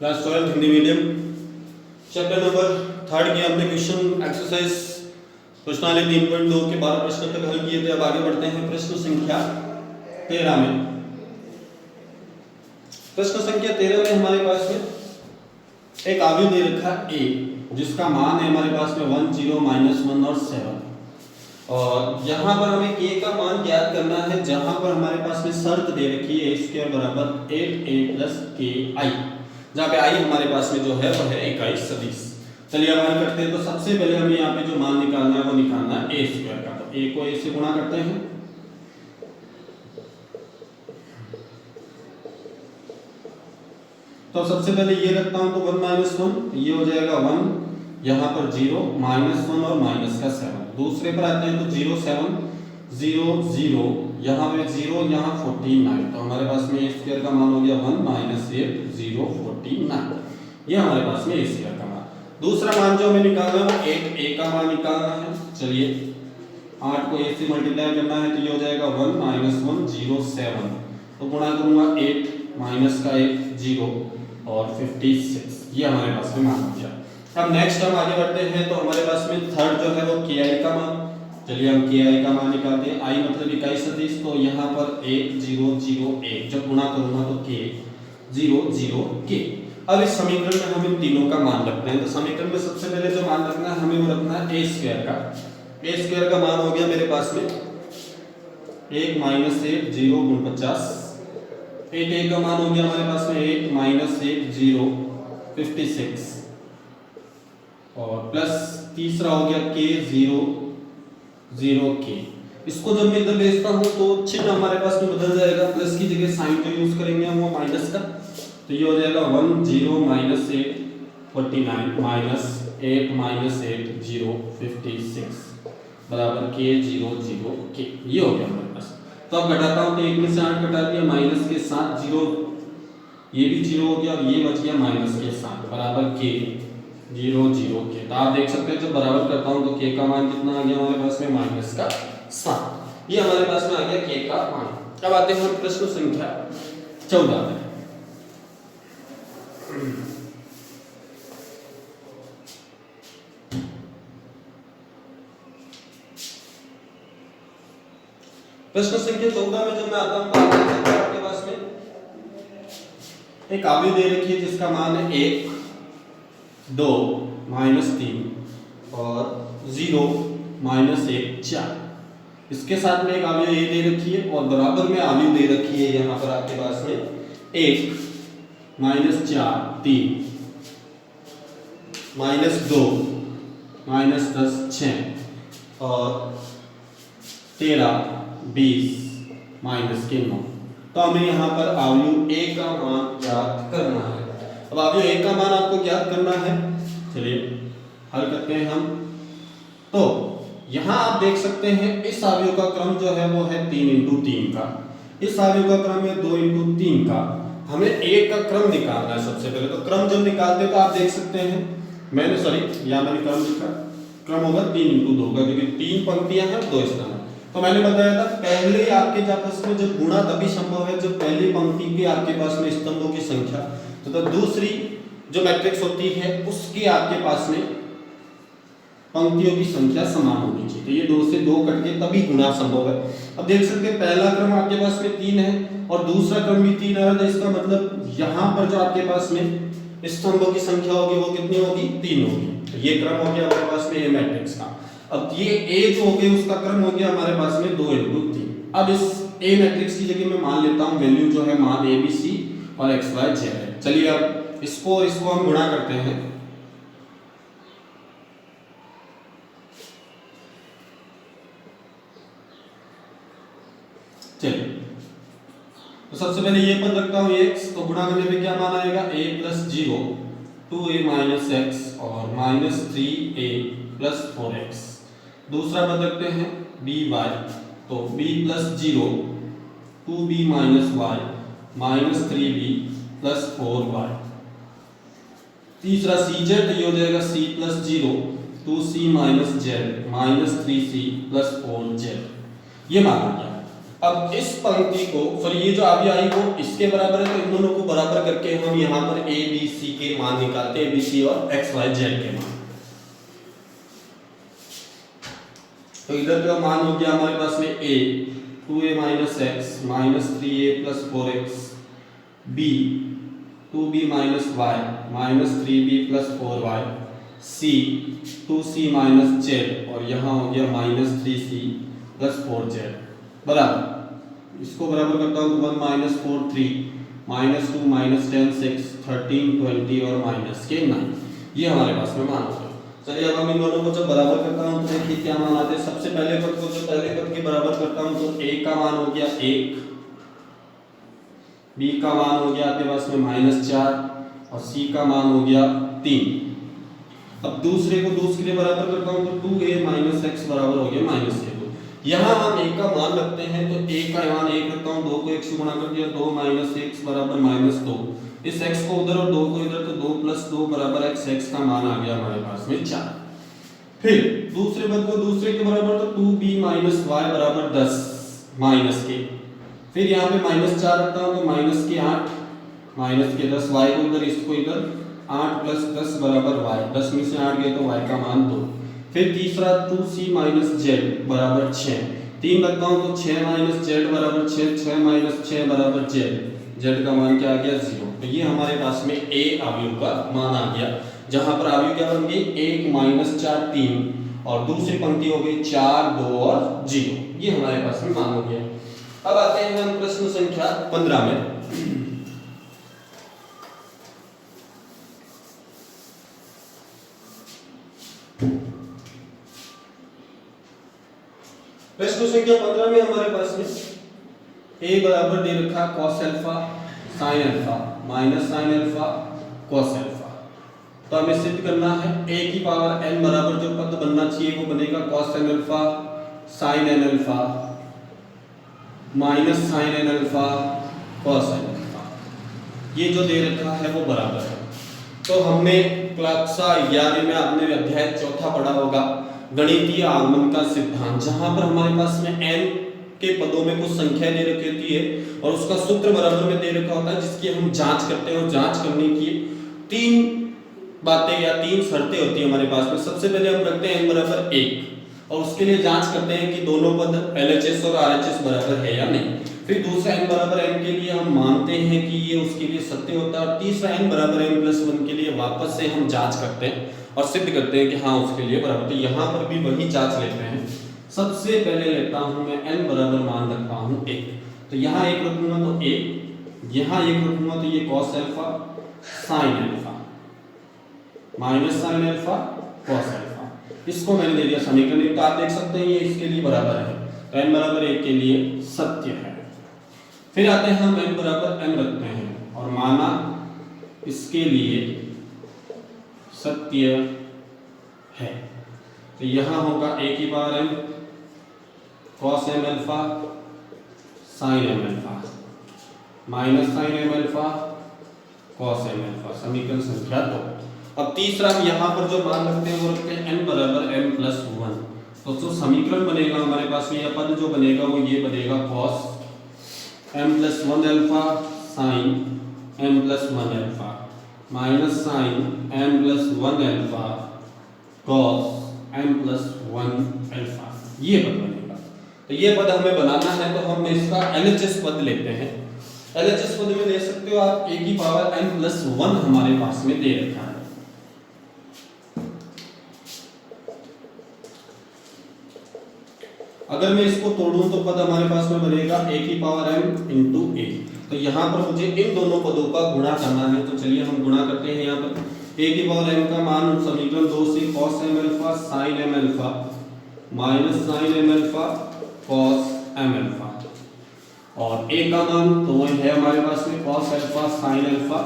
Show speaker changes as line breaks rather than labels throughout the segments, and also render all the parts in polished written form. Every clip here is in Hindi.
Class 12 Hindi medium chapter number 3 की हमने क्वेश्चन एक्सरसाइज प्रश्नावली 3.2 के 12 प्रश्न तक हल किए थे। अब आगे बढ़ते हैं प्रश्न संख्या 13 में। प्रश्न संख्या 13 में हमारे पास में एक आव्यूह दे रखा है a, जिसका मान है हमारे पास में 1 0 -1 और 7। और यहाँ पर हमें k का मान ज्ञात करना है, जहां पर हमारे पास में शर्त दे रखी है a² बराबर 8a + ki, जहाँ पे i हमारे पास में जो है वह है इकाई सदिश। चलिए अब हल करते हैं। तो सबसे पहले हमें यहाँ पे जो मान निकालना है वो निकालना है a² का। तो a को a से गुणा करते हैं, तो सबसे पहले ये रखता हूं तो 1 - 1 ये हो जाएगा 1, यहाँ पर 0 -1 और माइनस का 7। दूसरे पर आते हैं तो 0 7 0 0, यहाँ पे 0 यहाँ 49। तो हमारे पास में a² का मान हो गया 1 - 8 0 49। ये हमारे पास में a² का मान। दूसरा मान जो हमें निकालना है वो 8a का मान निकालना है। चलिए 8 को a से मल्टीप्लाई करना है तो ये हो जाएगा 1 - 1 0 7। तो गुणा करूंगा 8 माइनस का 1 0 और 56। ये हमारे पास में मान हो गया। अब नेक्स्ट हम आगे बढ़ते हैं। तो हमारे पास में थर्ड जो है वो ki का मान। चलिए हम ki का मान निकालते हैं। i मतलब इकाई सदिश, तो यहाँ पर 1 0 0 1 जब गुणा करूंगा तो k 0 0 k। अब इस समीकरण में हम इन तीनों का मान रखते हैं। तो समीकरण में सबसे पहले जो मान रखना है हमें वो रखना है a² का। a² का मान हो गया मेरे पास में 1 - 8 0 × 50। 8a का मान हो गया हमारे पास में 8 - 1 0 56 और प्लस तीसरा हो गया k 0 0 k। इसको जब मैं इधर भेजता हूं तो चिन्ह हमारे पास में बदल जाएगा, प्लस की जगह साइन जो यूज करेंगे हम वो माइनस का। तो ये हो जाएगा 1 0 - 8 49 माइनस 8 - 8 0 56 बराबर k 0 0 k। ये हो गया हमारे पास। तो अब घटाता हूं तो 1 में से 8 घटा दिया, माइनस के साथ 0, ये भी 0 हो गया और ये बच गया माइनस के साथ बराबर k 0 0 k। तो आप देख सकते हैं जब बराबर करता हूं तो k का मान कितना आ गया हमारे पास में माइनस का 7। ये हमारे पास में आ गया k का मान। अब आते हैं हम प्रश्न संख्या 14 में। प्रश्न संख्या 14 में जब मैं आता हूं तो आपके पास में एक आव्यूह दे रखी है जिसका मान है 1 2 -3 और 0 -1 4। इसके साथ में एक आव्यूह ये दे रखी है और बराबर में आव्यूह दे रखी है यहाँ पर आपके पास में 1 -4 3 -2 -10 6 और 13 20 -9। तो हमें यहाँ पर आव्यूह a का मान ज्ञात करना है। अब आव्यूह a का मान आपको ज्ञात करना है। चलिए हल करते हैं हम। तो यहाँ आप देख सकते हैं इस आव्यूह का क्रम जो है वो है 3 × 3 का। इस आव्यूह का क्रम है 2 × 3 का। हमें a का क्रम निकालना है सबसे पहले। तो क्रम जब निकालते हैं तो आप देख सकते हैं मैंने मैंने क्रम लिखा, क्रम होगा 3 × 2 का, क्योंकि 3 पंक्तियां हैं 2 स्थान। तो मैंने बताया था पहले आपके आपस में जब गुणा तभी संभव है जब पहली पंक्ति के आपके पास में स्तंभों की संख्या तो दूसरी जो मैट्रिक्स होती है उसके आपके पास में पंक्तियों की संख्या समान होनी चाहिए। तो ये 2 से 2 कट के तभी गुणा संभव है। अब देख सकते हैं पहला क्रम आपके पास में 3 है और दूसरा क्रम भी 3 है। तो इसका मतलब यहाँ पर जो आपके पास में स्तंभों की संख्या होगी वो कितनी होगी 3 होगी। तो ये क्रम हो गया हमारे पास में ए मैट्रिक्स का। अब ये A जो हो गया उसका क्रम हो गया हमारे पास में 2 × 3। अब इस A मैट्रिक्स की जगह मैं मान लेता हूं वैल्यू जो है मान ABC और XY Z है। चलिए अब इसको और इसको हम गुणा करते हैं। चलिए तो सबसे पहले ये पद रखता हूं x, तो गुणा करने पे क्या मान आएगा a + 0 2a - x और -3a + 4x। दूसरा पद रखते हैं by, तो b + 0 2b - y -3b + 4y। तीसरा cz, तो ये हो जाएगा c + 0 2c - z -3c + 4z। ये मान आ गया। अब इस पंक्ति को फिर ये जो अभी आई वो इसके बराबर है, तो इन दोनों को बराबर करके हम यहाँ पर ए बी सी के मान निकालते हैं, ए बी सी और एक्स वाई जेड के मान। तो इधर का मान हो गया हमारे पास में a 2a minus x minus 3a plus 4x, b 2b minus y minus 3b plus 4y, c 2c minus z और यहाँ हो गया माइनस 3c प्लस 4z बराबर। इसको बराबर करता हूँ तो 1 माइनस 4 3 माइनस 2 माइनस 10 6 13 20 और माइनस के 9, ये हमारे पास में मान हो गया। चलिए अब हम इन दोनों को जब बराबर करता हूं तो देखिए क्या मान आते हैं। सबसे पहले पद को जो पहले पद के बराबर करता हूं तो a का मान हो गया 1, b का मान हो गया आपके पास में -4 और c का मान हो गया 3। अब दूसरे को दूसरे के बराबर करता हूं तो 2a माइनस x बराबर हो गया -2। यहां हम a का मान रखते हैं तो a का मान 1 रखता हूं, 2 को 1 से गुणा कर दिया, 2 माइनस x बराबर -2, इस x को उधर और 2 को इधर, तो 2 प्लस 2 बराबर x का मान आ गया हमारे पास में 4। फिर दूसरे पद को दूसरे के बराबर तो 2b माइनस y बराबर 10 माइनस के, फिर यहाँ पे -4 रखता हूँ तो माइनस के 8 माइनस के 10, y को इधर इसको इधर, 8 प्लस 10 बराबर y, 10 में से 8 गए तो y का मान 2। फिर तीसरा 2c माइनस z बराबर 6, 3 रखता हूँ तो 6 माइनस z बराबर 6, 6 माइनस 6 बराबर z का मान क्या आ गया 0। तो ये हमारे पास में a अवयव का मान आ गया, जहां पर अवयव क्या बन गए 1 माइनस 4 3 और दूसरी पंक्ति हो गई 4 2 और 0, ये हमारे पास में मान हो गया। अब आते हैं हम प्रश्न संख्या 15 में। प्रश्न संख्या 15 में हमारे पास में a बराबर दे रखा cos alpha sin alpha minus sin alpha cos alpha. तो हमें सिद्ध करना है a की पावर n बराबर जो पद बनना चाहिए वो बनेगा cos n alpha sin n alpha minus sin n alpha cos n alpha, ये जो दे रखा है वो बराबर है। तो हमने कक्षा 11 में आपने अध्याय 4 पढ़ा होगा गणितीय आगमन का सिद्धांत, जहां पर हमारे पास में n के पदों में कुछ संख्या दे रखी होती है और उसका सूत्र बराबर में दे रखा होता है, जिसकी हम जांच करते हैं। और जांच करने की 3 बातें या 3 शर्तें होती है हमारे पास में। सबसे पहले हम रखते हैं n बराबर 1 और उसके लिए जांच करते हैं कि दोनों पद LHS और RHS बराबर है या नहीं। फिर दूसरा n बराबर n के लिए हम मानते हैं कि ये उसके लिए सत्य होता है, और तीसरा n बराबर n+1 के लिए वापस से हम जांच करते हैं और सिद्ध करते हैं कि हाँ उसके लिए बराबर। तो यहाँ पर भी वही जांच लेते हैं। सबसे पहले लेता हूँ मैं n बराबर मान रखता हूँ 1, तो यहाँ 1 रखूंगा तो 1, यहाँ 1 रखूंगा तो ये cos alpha sin alpha minus sin alpha cos alpha, इसको मैंने दे दिया समीकरण। तो आप देख सकते हैं ये इसके लिए बराबर है, तो n बराबर 1 के लिए सत्य है। फिर आते हैं हम n बराबर m रखते हैं और माना इसके लिए सत्य है। तो यहाँ होगा a की power m cos m alpha sin m alpha minus sin m alpha cos m alpha, समीकरण संख्या 2। अब तीसरा हम यहाँ पर जो मान रखते हैं वो रखते हैं n बराबर m+1। तो जो समीकरण बनेगा हमारे पास में, यह पद जो बनेगा वो ये बनेगा cos m+1 alpha sin m+1 alpha minus sin m+1 alpha cos m+1 alpha, ये पद बनेगा। तो ये पद हमें बनाना है तो हम इसका LHS पद लेते हैं। LHS पद में ले सकते हो आप a की पावर n+1 हमारे पास में दे रखा है। अगर मैं इसको तोड़ूं तो पद हमारे पास में बनेगा a की पावर m इंटू a। तो यहाँ पर मुझे इन दोनों पदों का गुणा करना है, तो चलिए हम गुणा करते हैं। यहाँ पर a की पावर m का मान समीकरण 2 से cos m alpha sin m alpha minus sin m alpha cos m alpha, और a का मान तो वही है हमारे पास में cos alpha sin alpha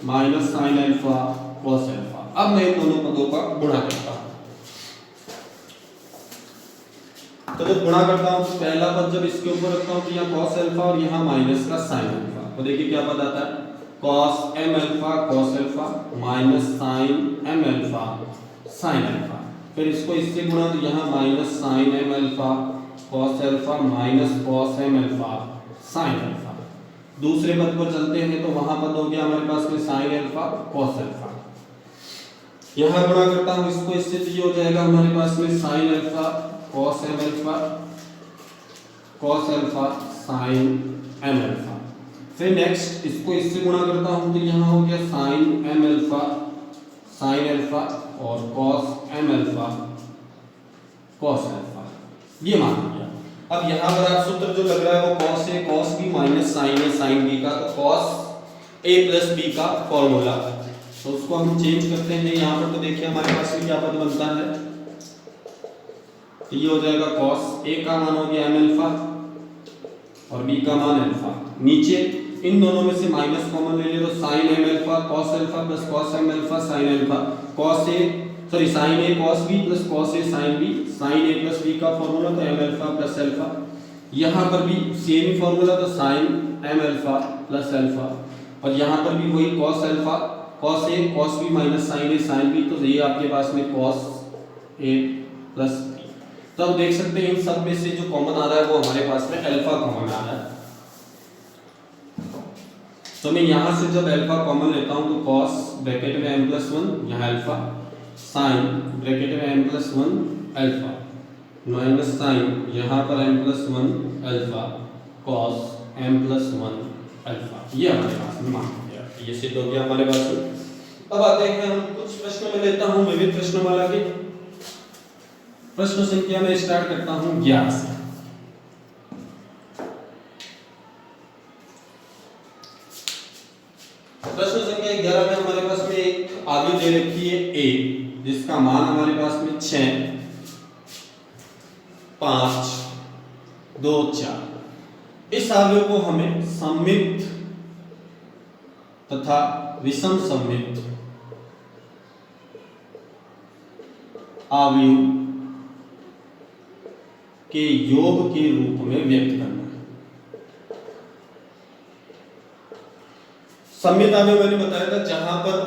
minus sin alpha cos alpha. अब मैं इन दोनों पदों का गुणा करता हूँ। तो जब गुणा करता हूँ तो पहला पद जब इसके ऊपर रखता हूँ तो यहाँ cos अल्फा और यहाँ माइनस का sin अल्फा, तो देखिए क्या पद आता है cos m alpha cos alpha minus sin m alpha sin alpha. फिर इसको इससे गुणा तो यहाँ minus sin m alpha cos alpha minus cos M alpha sine alpha. दूसरे पद पर चलते हैं तो वहां पद हो गया हमारे पास में साइन अल्फा कॉस अल्फा। यहां गुणा करता हूं इसको, इससे तो ये हो जाएगा हमारे पास में sine alpha cos M alpha cos alpha sine m alpha. फिर नेक्स्ट इसको इससे गुणा करता हूं तो यहाँ हो गया sine m alpha sine alpha और cos M alpha cos alpha, ये मान लिया। अब यहाँ पर आप सूत्र जो लग रहा है वो कॉस है, कॉस बी माइनस साइन है साइन बी का, तो कॉस ए प्लस बी का फॉर्मूला, तो उसको हम चेंज करते हैं। यहाँ पर तो देखिए हमारे पास में क्या पद बनता है, तो ये हो जाएगा कॉस ए का मान हो गया एम अल्फा और बी का मान अल्फा। नीचे इन दोनों में से माइनस कॉमन ले लिया तो sine m alpha cos alpha plus cos M alpha sine alpha, cos a sorry sine a cos b plus cos a sine b, sine a plus b का फॉर्मूला तो एम अल्फा प्लस अल्फा। यहाँ पर भी सेम ही फॉर्मूला तो sine m alpha plus alpha, और यहाँ पर भी वही cos alpha cos a cos b minus sine a sine b, तो ये आपके पास में कॉस ए प्लस बी। तो अब देख सकते हैं इन सब में से जो कॉमन आ रहा है वो हमारे पास में अल्फा कॉमन आ रहा है। तो मैं यहाँ से जब अल्फा कॉमन लेता हूँ तो कॉस ब्रैकेट में m प्लस 1 यहाँ अल्फा, साइन ब्रैकेट में m plus 1 alpha minus sine यहाँ पर m plus 1 alpha cos m plus 1 alpha, ये हमारे पास में मान गया, ये सिद्ध हो गया हमारे पास में। अब आते हैं हम कुछ प्रश्नों में लेता हूँ विविध प्रश्नमाला के। प्रश्न संख्या में स्टार्ट करता हूँ 11 से। प्रश्न संख्या 11 में हमारे पास में एक आव्यूह दे रखी है a, जिसका मान हमारे पास में 6 5 2 4। इस आव्यूह को हमें सममित तथा विषम सममित आव्यूह के योग के रूप में व्यक्त करना है। सममित आव्यूह मैंने बताया था जहां पर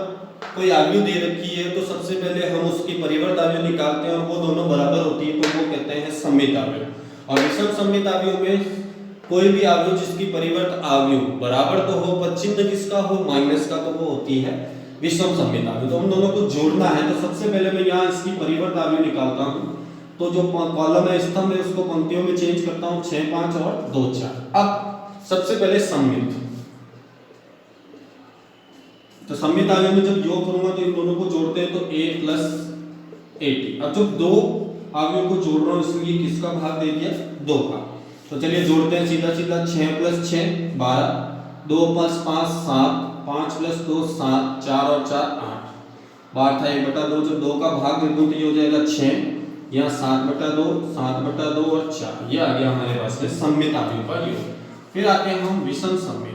कोई आव्यूह दे रखी है तो सबसे पहले हम उसकी परिवर्त आव्यूह निकालते हैं और वो दोनों बराबर होती है तो वो कहते हैं सममित आव्यूह। और विषम सममित आव्यूह में कोई भी आव्यूह जिसकी परिवर्त आव्यूह बराबर तो हो पर चिन्ह किसका हो माइनस का, तो वो होती है विषम सममित आव्यूह। तो हम दोनों को जोड़ना है तो सबसे पहले मैं यहाँ इसकी परिवर्त आव्यूह निकालता हूँ, तो जो कॉलम है स्तंभ है उसको पंक्तियों में चेंज करता हूँ 6 5 और 2 4। अब सबसे पहले सममित, तो सममित आव्यूह में जब योग करूंगा तो इन दोनों को जोड़ते हैं तो a प्लस 80। अब जब दो आव्यूह को जोड़ रहा हूं इसलिए किसका भाग दे दिया 2 का, तो चलिए जोड़ते हैं सीधा सीधा 6 प्लस 6 12 2 प्लस 5 7 5 प्लस 2 7 4 और 4 8 12 था 1/2, जब 2 का भाग दे दूं तो ये हो जाएगा 6, यहाँ 7/2 7/2 और 4, ये आ गया हमारे पास में सममित आव्यूह का योग। फिर आते हैं हम विषम सममित।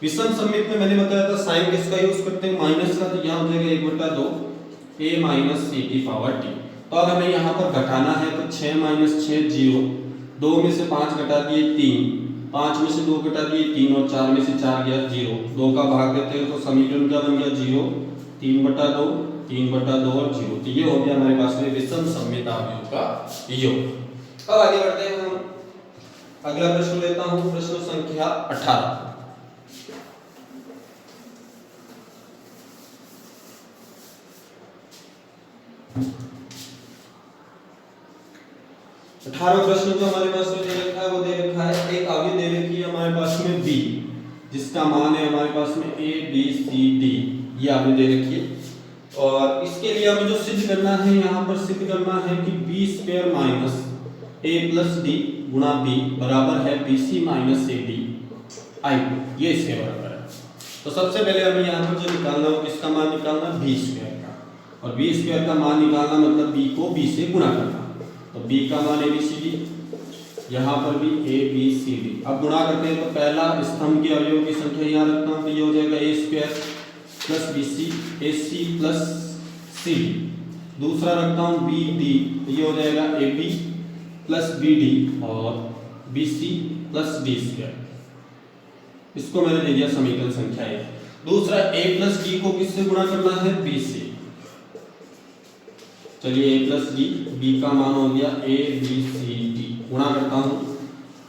विषम सममित में मैंने बताया था साइन किसका यूज करते हैं माइनस का, तो यहाँ हो जाएगा 1/2 a माइनस c की पावर t। तो अब हमें यहाँ पर घटाना है तो 6 माइनस 6 0, 2 में से 5 घटा दिए 3, 5 में से 2 घटा दिए 3 और 4 में से 4 गया 0, 2 का भाग देते हैं तो समीकरण क्या बन गया 0 3/2 3/2 और 0। तो ये हो गया हमारे पास में विषम सममित आव्यूह का योग। अब आगे बढ़ते हैं हम, अगला प्रश्न लेता हूँ प्रश्न संख्या 18। 18वां प्रश्न जो हमारे पास में दे रखा है वो दे रखा है एक आव्यूह दे रखी है हमारे पास में b, जिसका मान है हमारे पास में a b c d, ये आव्यूह दे रखी है। और इसके लिए हमें जो सिद्ध करना है यहाँ पर सिद्ध करना है कि b square minus a plus d गुणा b बराबर है bc माइनस ad i2, ये इसके बराबर है। तो सबसे पहले हमें यहाँ पर जो निकालना है किसका मान निकालना b स्क्वायर का, और b स्क्वायर का मान निकालना मतलब b को b से गुणा करना, तो b का मान ABCD, यहाँ पर भी ABCD। अब गुणा करते हैं तो पहला स्तंभ के अवयवों की संख्या यहाँ रखता हूँ तो ये हो जाएगा a square plus BC AC plus CD। दूसरा रखता हूँ BD, तो ये हो जाएगा AB प्लस BD और BC प्लस D स्क्वायर। इसको मैंने दे दिया समीकरण संख्या 1। दूसरा a प्लस d को किससे गुणा करना है b से, चलिए a प्लस डी, b का मान हो गया a b c d, गुणा करता हूँ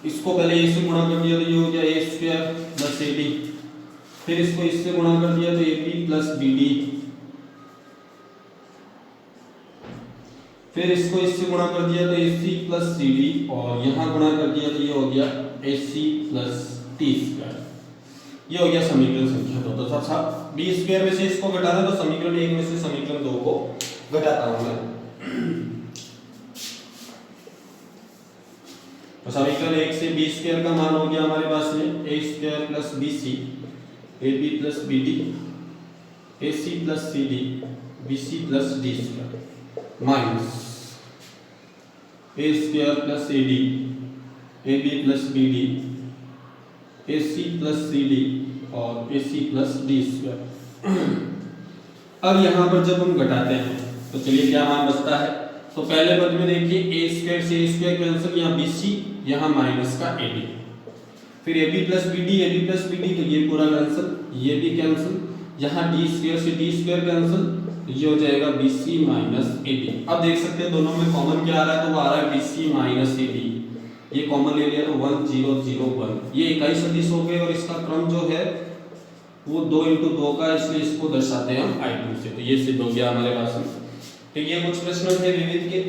इसको, पहले a से गुणा कर दिया तो ये हो गया a square plus a d, फिर इसको इससे गुणा कर दिया तो a b plus b d, फिर इसको इससे गुणा कर दिया तो ac प्लस cd, और यहाँ गुणा कर दिया तो ये हो गया ac प्लस t स्क्वायर। ये हो गया समीकरण संख्या 2। तो सब b स्क्वायर में से इसको घटाना, तो समीकरण 1 में से समीकरण 2 को घटाता हूं मैं। तो समीकरण 1 से b स्क्वायर का मान हो गया हमारे पास में a square plus bc, ab plus bd, ac plus cd, bc plus d square minus a square plus ad, ab plus bd, AC plus CD और AC प्लस D स्क्वायर। अब यहाँ पर जब हम घटाते हैं तो चलिए क्या मान बचता है, तो पहले पद में देखिए a स्क्वायर से a स्क्वायर कैंसिल, यहाँ BC, यहाँ माइनस का AD, फिर AB प्लस BD तो ये पूरा कैंसिल, ये भी कैंसिल, यहाँ D स्क्वायर से D स्क्वायर कैंसिल, ये हो जाएगा BC माइनस AD। अब देख सकते हैं दोनों में कॉमन क्या आ रहा है, तो वो आ रहा है BC माइनस AD, ये कॉमन ले लिया तो 1 0 0 1, ये इकाई सदिश हो गए और इसका क्रम जो है वो 2 × 2 का, इसलिए इसको दर्शाते हैं हम I2 से। तो ये सिद्ध हो गया हमारे पास में। तो ये कुछ प्रश्न थे विविध के,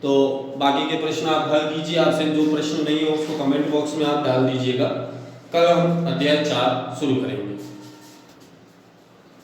तो बाकी के प्रश्न आप हल कीजिए। आपसे जो प्रश्न नहीं हो उसको कमेंट बॉक्स में आप डाल दीजिएगा। कल हम अध्याय 4 शुरू करेंगे।